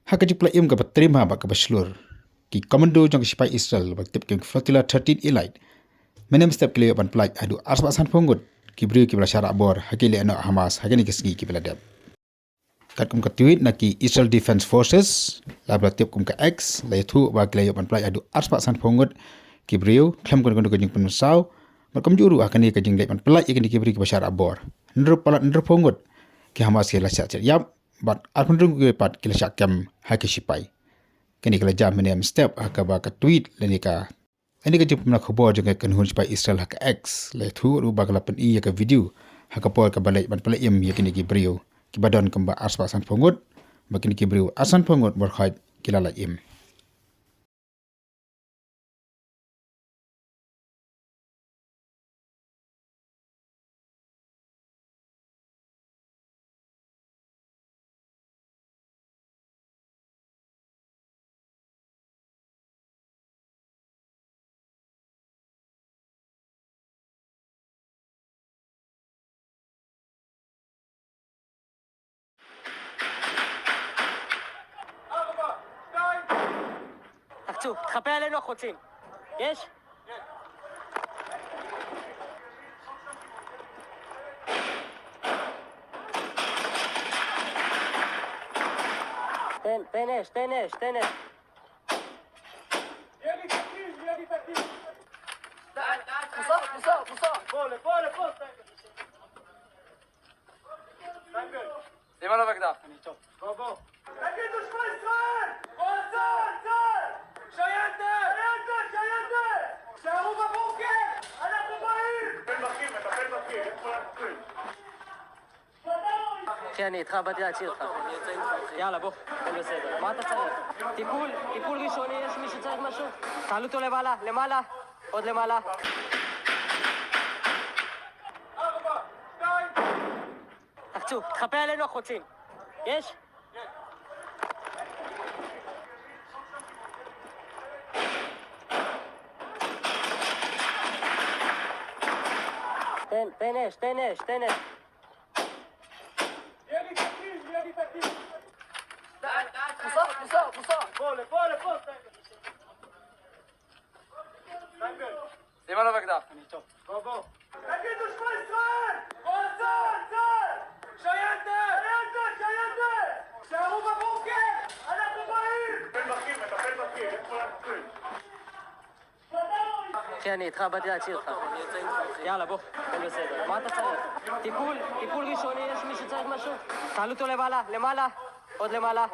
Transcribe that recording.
Hakajuk pula im ka terima ba ka baslur ki komando jong sipai Israel ba tip king flotilla 13 elite menem step kile ban plaj adu asbasan pongut ki bri ki bla syara bor hakili ana Hamas hakini kisgi ki bla dab kat kum ka tweet na ki Israel Defense Forces la bla tip kum ka X la thu ba kile ban plaj adu asbasan pongut ki brio klem kon kon jing pun saw ba kam juru hakani ka jing le ban plaj ki bri ki bla syara bor ndro pala ndro pongut ki Hamas ki la syat yap bat arpundung ke pat kila syakam haki sipai kini kala jam menem step haka ba ka tweet leni ka ini ka jup na khabar jong kan hun sipai Israel haka X le thu ru ba kala pen i ka video haka pol ka balai ban pala im yakini ki brio ki badon kamba aspa san pongut bakini ki brio asan pongut bor khat kila la im תחצו, תחפה עלינו החוצים. יש? תן אש. מוסר. סימנו בקדף. בוא. תגידו שמע ישראל! צה"ל! שייטת! שערו בבוקר! אנחנו באים! מטפל בכיר, איך כולם קוראים? אחי, אני איתך, באתי להציל אותך. יאללה, בוא, הכל בסדר. מה אתה צריך? טיפול ראשוני, יש מי שצריך משהו? תעלו אותו למעלה, עוד למעלה. 4, 2... תחצו, תחפה עלינו החוצים. יש? תן אש. ידי תקיש! מוסר! לפה! סימנו בקדף. בוא. תגידו שמע ישראל! צה"ל! שייטת! שערו בבוקר! אנחנו באים! מטפל בכיר, איך כולם קוראים? אחי, אני איתך, באתי להציל אותך. יאללה, בוא, הכל בסדר. מה אתה צריך? טיפול ראשוני, יש מי שצריך משהו? תעלו אותו למעלה, עוד למעלה.